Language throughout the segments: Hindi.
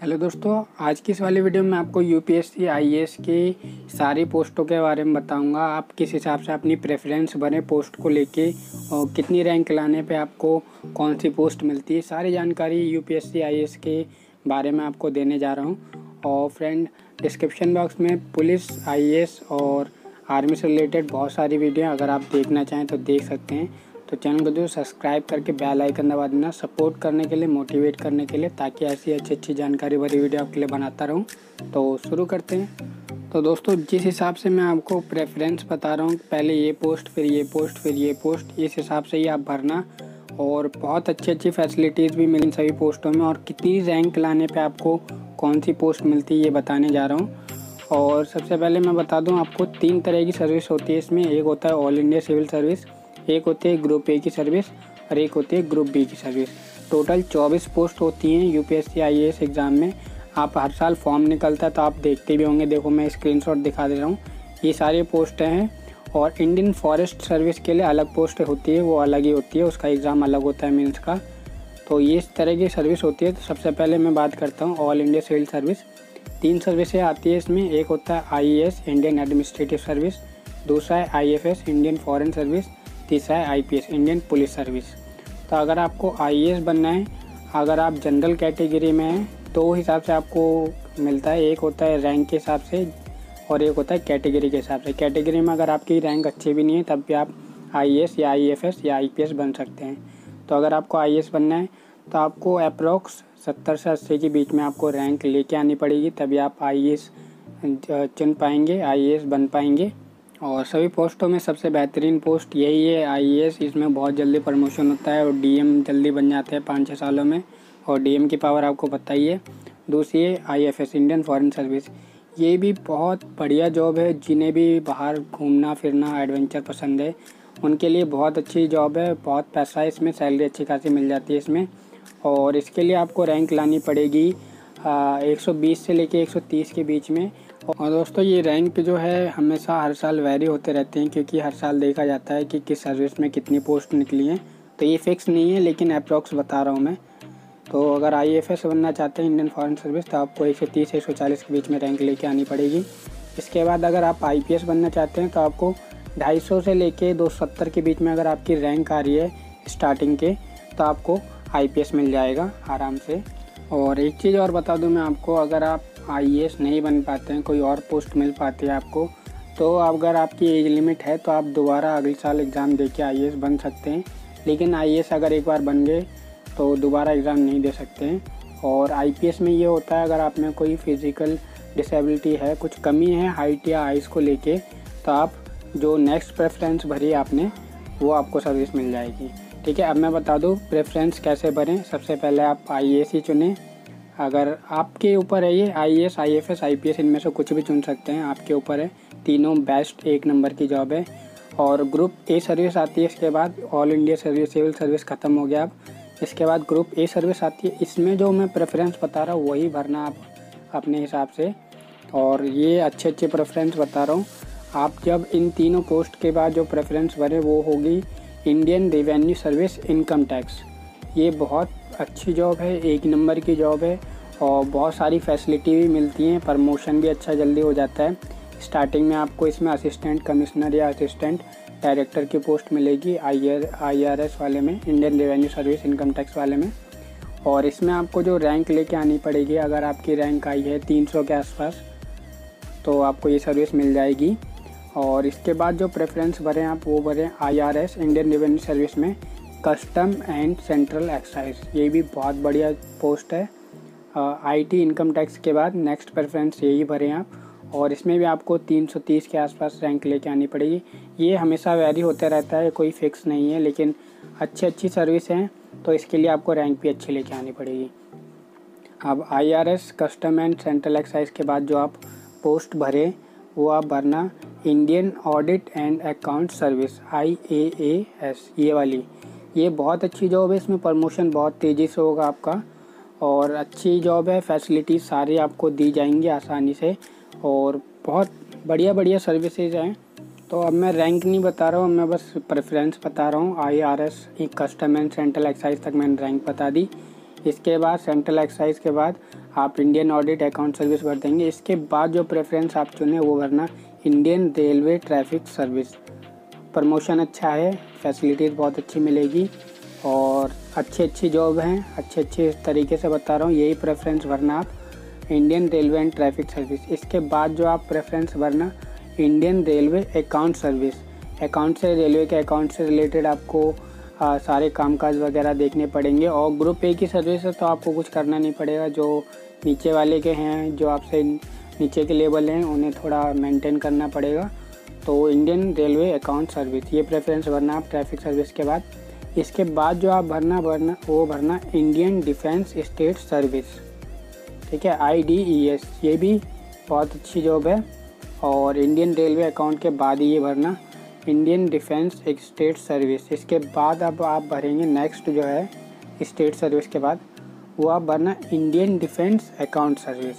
हेलो दोस्तों, आज की इस वाली वीडियो में आपको यूपीएससी आईएएस की सारी पोस्टों के बारे में बताऊंगा। आप किस हिसाब से अपनी प्रेफरेंस बने पोस्ट को लेके और कितनी रैंक लाने पे आपको कौन सी पोस्ट मिलती है, सारी जानकारी यूपीएससी आईएएस के बारे में आपको देने जा रहा हूं। और फ्रेंड, डिस्क्रिप्शन बॉक्स में पुलिस, आईएएस और आर्मी से रिलेटेड बहुत सारी वीडियो अगर आप देखना चाहें तो देख सकते हैं। तो चैनल को जो सब्सक्राइब करके बेल आइकन दबा देना, सपोर्ट करने के लिए, मोटिवेट करने के लिए, ताकि ऐसी अच्छी जानकारी भरी वीडियो आपके लिए बनाता रहूं। तो शुरू करते हैं। तो दोस्तों, जिस हिसाब से मैं आपको प्रेफरेंस बता रहा हूं, पहले ये पोस्ट, फिर ये पोस्ट, फिर ये पोस्ट, इस हिसाब से ही आप भरना। और बहुत अच्छी फैसिलिटीज़ भी मिली सभी पोस्टों में, और कितनी रैंक लाने पर आपको कौन सी पोस्ट मिलती है ये बताने जा रहा हूँ। और सबसे पहले मैं बता दूँ, आपको 3 तरह की सर्विस होती है इसमें। एक होता है ऑल इंडिया सिविल सर्विस, एक होती है ग्रुप ए की सर्विस और एक होती है ग्रुप बी की सर्विस। टोटल 24 पोस्ट होती हैं यूपीएससी आईएएस एग्ज़ाम में। आप हर साल फॉर्म निकलता है तो आप देखते भी होंगे। देखो, मैं स्क्रीनशॉट दिखा दे रहा हूँ। ये सारी पोस्टें हैं। और इंडियन फॉरेस्ट सर्विस के लिए अलग पोस्ट होती है, वो अलग ही होती है, उसका एग्ज़ाम अलग होता है मीन्स का। तो ये इस तरह की सर्विस होती है। तो सबसे पहले मैं बात करता हूँ ऑल इंडिया सिविल सर्विस। 3 सर्विसें आती है इसमें। एक होता है आईएएस, इंडियन एडमिनिस्ट्रेटिव सर्विस। दूसरा है आईएफएस, इंडियन फॉरेन सर्विस। तीसरा है आईपीएस, इंडियन पुलिस सर्विस। तो अगर आपको आईएएस बनना है, अगर आप जनरल कैटेगरी में हैं, तो वो हिसाब से आपको मिलता है। एक होता है रैंक के हिसाब से और एक होता है कैटेगरी के हिसाब से। कैटेगरी में अगर आपकी रैंक अच्छी भी नहीं है तब भी आप आईएएस या आईएफएस या आईपीएस बन सकते हैं। तो अगर आपको आईएएस बनना है तो आपको अप्रॉक्स 70 से 80 के बीच में आपको रैंक लेके आनी पड़ेगी, तभी आप आईएएस चुन पाएंगे, आईएएस बन पाएंगे। और सभी पोस्टों में सबसे बेहतरीन पोस्ट यही है आईएएस। इसमें बहुत जल्दी प्रमोशन होता है और डीएम जल्दी बन जाते हैं 5-6 सालों में। और डीएम की पावर आपको पता ही है। दूसरी है आईएफएस, इंडियन फॉरेन सर्विस। ये भी बहुत बढ़िया जॉब है। जिन्हें भी बाहर घूमना फिरना एडवेंचर पसंद है उनके लिए बहुत अच्छी जॉब है। बहुत पैसा है इसमें, सैलरी अच्छी खासी मिल जाती है इसमें। और इसके लिए आपको रैंक लानी पड़ेगी 120 से लेके 130 के बीच में। और दोस्तों, ये रैंक जो है हमेशा हर साल वेरी होते रहते हैं, क्योंकि हर साल देखा जाता है कि किस सर्विस में कितनी पोस्ट निकली हैं। तो ये फिक्स नहीं है, लेकिन अप्रॉक्स बता रहा हूँ मैं। तो अगर आईएफएस बनना चाहते हैं, इंडियन फॉरेन सर्विस, तो आपको 130 से 140 के बीच में रैंक लेके आनी पड़ेगी। इसके बाद अगर आप आईपीएस बनना चाहते हैं तो आपको 250 से लेके 270 के बीच में अगर आपकी रैंक आ रही है स्टार्टिंग के, तो आपको आईपीएस मिल जाएगा आराम से। और एक चीज़ और बता दूं मैं आपको, अगर आप आईएएस नहीं बन पाते हैं, कोई और पोस्ट मिल पाती है आपको, तो अगर आपकी एज लिमिट है तो आप दोबारा अगले साल एग्ज़ाम दे के आईएएस बन सकते हैं। लेकिन आईएएस अगर एक बार बन गए तो दोबारा एग्ज़ाम नहीं दे सकते हैं। और आईपीएस में ये होता है, अगर आप में कोई फिज़िकल डिसेबिलिटी है, कुछ कमी है हाइट या आइज़ को लेके, तो आप जो नेक्स्ट प्रेफरेंस भरी आपने, वो आपको सर्विस मिल जाएगी। ठीक है, अब मैं बता दूं प्रेफरेंस कैसे भरें। सबसे पहले आप आईएएस ही चुनें। अगर आपके ऊपर है ये, आईएएस, आईएफएस, आईपीएस, इनमें से कुछ भी चुन सकते हैं, आपके ऊपर है। तीनों बेस्ट 1 नंबर की जॉब है। और ग्रुप ए सर्विस आती है इसके बाद। All India service, civil service ख़त्म हो गया अब। इसके बाद ग्रुप ए सर्विस आती है। इसमें जो मैं प्रेफरेंस बता रहा हूँ वही भरना आप अपने हिसाब से। और ये अच्छे प्रेफरेंस बता रहा हूँ। आप जब इन तीनों पोस्ट के बाद जो प्रेफरेंस भरे वो होगी Indian revenue service, income tax. ये बहुत अच्छी जॉब है, 1 नंबर की जॉब है। और बहुत सारी फैसिलिटी भी मिलती हैं, प्रमोशन भी अच्छा जल्दी हो जाता है। स्टार्टिंग में आपको इसमें असिस्टेंट कमिश्नर या असिस्टेंट डायरेक्टर की पोस्ट मिलेगी आईआरएस वाले में, Indian revenue service income tax वाले में। और इसमें आपको जो रैंक लेके आनी पड़ेगी, अगर आपकी रैंक आई है 300 के आसपास, तो आपको ये सर्विस मिल जाएगी। और इसके बाद जो प्रेफरेंस भरें आप, वो भरें आईआरएस, इंडियन रेवेन्यू सर्विस में कस्टम एंड सेंट्रल एक्साइज। ये भी बहुत बढ़िया पोस्ट है। आईटी, इनकम टैक्स के बाद नेक्स्ट प्रेफरेंस यही भरें आप। और इसमें भी आपको 330 के आसपास रैंक लेके आनी पड़ेगी। ये हमेशा वेरी होते रहता है, कोई फिक्स नहीं है, लेकिन अच्छी सर्विस हैं, तो इसके लिए आपको रैंक भी अच्छी लेके आनी पड़ेगी। अब IRS, custom and central excise के बाद जो आप पोस्ट भरें, वो आप भरना Indian audit and account service, IAAS, ये वाली। ये बहुत अच्छी जॉब है। इसमें प्रमोशन बहुत तेज़ी से होगा आपका। और अच्छी जॉब है, फैसिलिटी सारी आपको दी जाएंगी आसानी से। और बहुत बढ़िया सर्विसेज हैं। तो अब मैं रैंक नहीं बता रहा हूँ, मैं बस प्रेफरेंस बता रहा हूँ। IRS, custom and central excise तक मैंने रैंक बता दी। इसके बाद सेंट्रल एक्साइज के बाद आप इंडियन ऑडिट अकाउंट सर्विस भर देंगे। इसके बाद जो प्रेफरेंस आप चुने वो भरना Indian railway traffic service. Promotion अच्छा है, फैसिलिटीज़ बहुत अच्छी मिलेगी और अच्छी जॉब हैं, अच्छे तरीके से बता रहा हूँ। यही प्रेफरेंस भरना आप Indian railway and traffic service. इसके बाद जो आप प्रेफरेंस भरना Indian railway account service. Account से, रेलवे के अकाउंट से रिलेटेड आपको सारे कामकाज वगैरह देखने पड़ेंगे। और ग्रुप ए की सर्विस है तो आपको कुछ करना नहीं पड़ेगा। जो नीचे वाले के हैं, जो आपसे नीचे के लेवल हैं, उन्हें थोड़ा मेंटेन करना पड़ेगा। तो इंडियन रेलवे अकाउंट सर्विस ये प्रेफरेंस भरना आप ट्रैफिक सर्विस के बाद। इसके बाद जो आप भरना इंडियन डिफेंस स्टेट सर्विस, ठीक है, IDES। ये भी बहुत अच्छी जॉब है। और इंडियन रेलवे अकाउंट के बाद ये भरना इंडियन डिफेंस स्टेट सर्विस। इसके बाद अब आप भरेंगे नेक्स्ट जो है स्टेट सर्विस के बाद, वो आप भरना इंडियन डिफेंस अकाउंट सर्विस,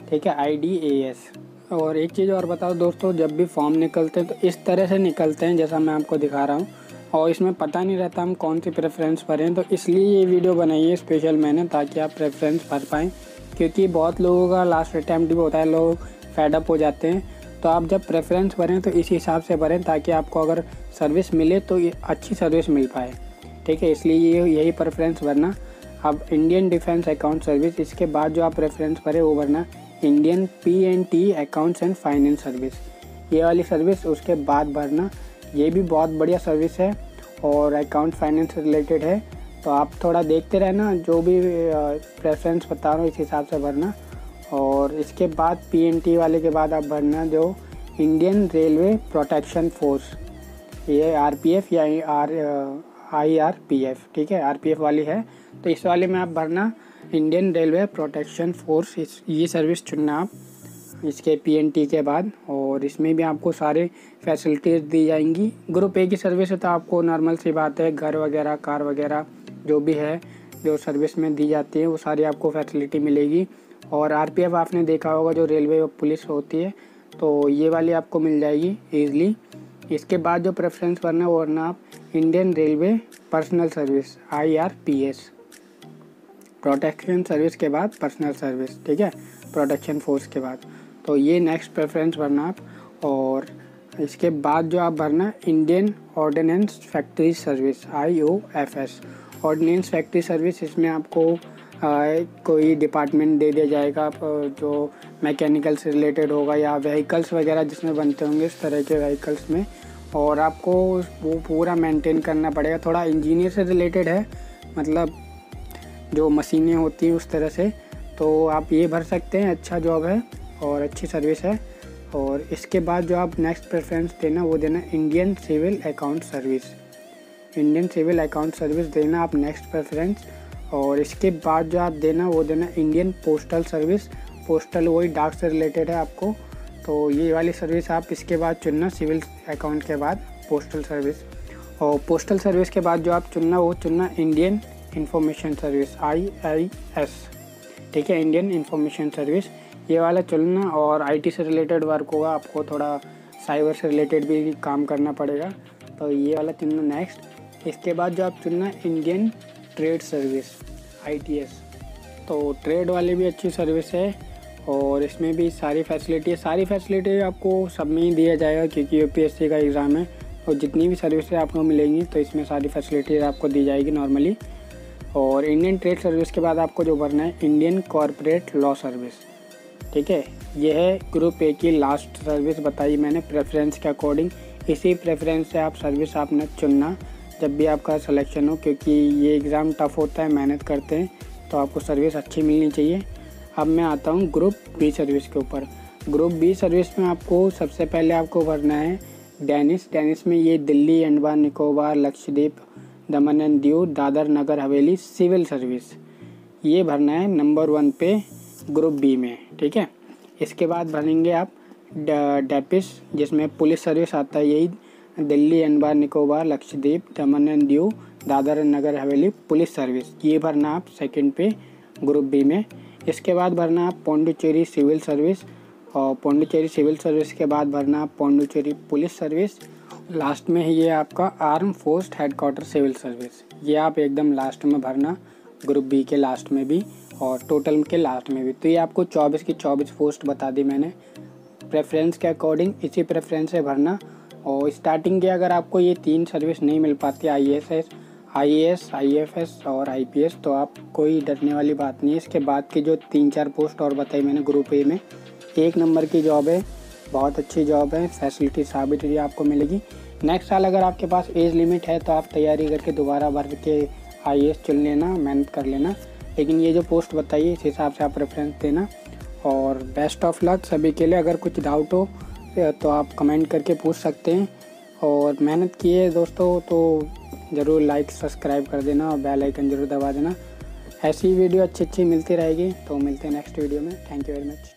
ठीक है, IDAS। और एक चीज़ और बताओ दोस्तों, जब भी फॉर्म निकलते हैं तो इस तरह से निकलते हैं जैसा मैं आपको दिखा रहा हूँ, और इसमें पता नहीं रहता हम कौन सी प्रेफरेंस भरें। तो इसलिए ये वीडियो बनाई है स्पेशल मैंने, ताकि आप प्रेफरेंस भर पाएँ। क्योंकि बहुत लोगों का लास्ट अटैम्प्ट भी होता है, लोग फेड अप हो जाते हैं। तो आप जब प्रेफरेंस भरें तो इस हिसाब से भरें ताकि आपको अगर सर्विस मिले तो अच्छी सर्विस मिल पाए, ठीक है। इसलिए यही प्रेफरेंस भरना अब इंडियन डिफेंस अकाउंट सर्विस। इसके बाद जो आप प्रेफरेंस भरे वो भरना Indian P&T accounts and finance service, ये वाली सर्विस। उसके बाद भरना, ये भी बहुत बढ़िया सर्विस है और अकाउंट फाइनेंस से रिलेटेड है। तो आप थोड़ा देखते रहना, जो भी प्रेफरेंस बता रहा हूँ इस हिसाब से भरना। और इसके बाद P&T वाले के बाद आप भरना जो इंडियन रेलवे प्रोटेक्शन फोर्स, ये RPF या IRPF, ठीक है, RPF वाली है। तो इस वाले में आप भरना इंडियन रेलवे प्रोटेक्शन फोर्स, ये सर्विस चुनना आप इसके P&T के बाद। और इसमें भी आपको सारे फैसिलिटीज़ दी जाएंगी। ग्रुप ए की सर्विस है तो आपको नॉर्मल सी बात है, घर वगैरह, कार वगैरह जो भी है जो सर्विस में दी जाती है वो सारी आपको फैसिलिटी मिलेगी। और RPF आपने देखा होगा जो रेलवे पुलिस होती है, तो ये वाली आपको मिल जाएगी ईज़िली। इसके बाद जो प्रेफरेंस भरना वो भरना आप Indian railway personal service, IRPS, protection service के बाद पर्सनल सर्विस, ठीक है, प्रोटेक्शन फोर्स के बाद। तो ये नेक्स्ट प्रेफरेंस भरना आप। और इसके बाद जो आप भरना Indian ordnance factory service, IOFS, ordnance factory service. इसमें आपको कोई डिपार्टमेंट दे दिया जाएगा जो मैकेनिकल से रिलेटेड होगा या व्हीकल्स वगैरह जिसमें बनते होंगे, इस तरह के व्हीकल्स में, और आपको वो पूरा मेंटेन करना पड़ेगा। थोड़ा इंजीनियर से रिलेटेड है, मतलब जो मशीनें होती हैं उस तरह से। तो आप ये भर सकते हैं, अच्छा जॉब है और अच्छी सर्विस है। और इसके बाद जो आप नेक्स्ट प्रेफरेंस देना वो देना Indian civil account service, Indian civil account service देना आप नेक्स्ट प्रेफरेंस। और इसके बाद जो आप देना वो देना इंडियन पोस्टल सर्विस, पोस्टल वही डाक से रिलेटेड है आपको। तो ये वाली सर्विस आप इसके बाद चुनना सिविल अकाउंट के बाद पोस्टल सर्विस। और पोस्टल सर्विस के बाद जो आप चुनना वो चुनना इंडियन इंफॉर्मेशन सर्विस, IIS, ठीक है, इंडियन इंफॉर्मेशन सर्विस, ये वाला चुनना। और IT से रिलेटेड वर्क होगा, आपको थोड़ा साइबर से रिलेटेड भी काम करना पड़ेगा, तो ये वाला चुनना नेक्स्ट। इसके बाद जो आप चुनना इंडियन ट्रेड सर्विस, ITS। तो ट्रेड वाली भी अच्छी सर्विस है और इसमें भी सारी फैसिलिटी आपको सब में ही दिया जाएगा, क्योंकि UPSC का एग्ज़ाम है। और जितनी भी सर्विसेज आपको मिलेंगी तो इसमें सारी फैसिलिटीज़ आपको दी जाएगी नॉर्मली। और इंडियन ट्रेड सर्विस के बाद आपको जो भरना है इंडियन कॉर्पोरेट लॉ सर्विस, ठीक है। यह है ग्रुप ए की लास्ट सर्विस बताई मैंने प्रेफरेंस के अकॉर्डिंग। इसी प्रेफरेंस से आप सर्विस आपने चुनना जब भी आपका सिलेक्शन हो, क्योंकि ये एग्ज़ाम टफ होता है, मेहनत करते हैं, तो आपको सर्विस अच्छी मिलनी चाहिए। अब मैं आता हूँ ग्रुप बी सर्विस के ऊपर। ग्रुप बी सर्विस में आपको सबसे पहले आपको भरना है डेनिस में ये दिल्ली, अंडमान निकोबार, लक्षद्वीप, दमन and Diu, Dadar Nagar Haveli civil service, ये भरना है नंबर 1 पे ग्रुप बी में, ठीक है। इसके बाद भरेंगे आप डेपिस, जिसमें पुलिस सर्विस आता है, यही दिल्ली, अंडमान निकोबार, लक्षद्वीप, दमन and Diu, Dadar Nagar Haveli police service, ये भरना आप सेकंड पे ग्रुप बी में। इसके बाद भरना आप पौंडुचेरी सिविल सर्विस, और पौंडुचेरी सिविल सर्विस के बाद भरना आप पौंडुचेरी पुलिस सर्विस। लास्ट में है ये आपका arm force headquarter civil service, ये आप एकदम लास्ट में भरना। ग्रुप बी के लास्ट में भी और टोटल के लास्ट में भी। तो ये आपको 24 की 24 पोस्ट बता दी मैंने प्रेफरेंस के अकॉर्डिंग, इसी प्रेफरेंस से भरना। और स्टार्टिंग के अगर आपको ये 3 सर्विस नहीं मिल पाती IAS, IFS और IPS, तो आप कोई डरने वाली बात नहीं है। इसके बाद की जो 3-4 पोस्ट और बताई मैंने ग्रुप ए में, 1 नंबर की जॉब है, बहुत अच्छी जॉब है, फैसिलिटी साबित आपको मिलेगी। नेक्स्ट साल अगर आपके पास एज लिमिट है तो आप तैयारी करके दोबारा भर के IAS चुन लेना, मेहनत कर लेना। लेकिन ये जो पोस्ट बताइए इस हिसाब से आप प्रेफरेंस देना। और बेस्ट ऑफ लक सभी के लिए। अगर कुछ डाउट हो तो आप कमेंट करके पूछ सकते हैं। और मेहनत किए दोस्तों तो ज़रूर लाइक सब्सक्राइब कर देना और बेल आइकन ज़रूर दबा देना। ऐसी वीडियो अच्छी मिलती रहेगी। तो मिलते हैं नेक्स्ट वीडियो में। Thank you very much.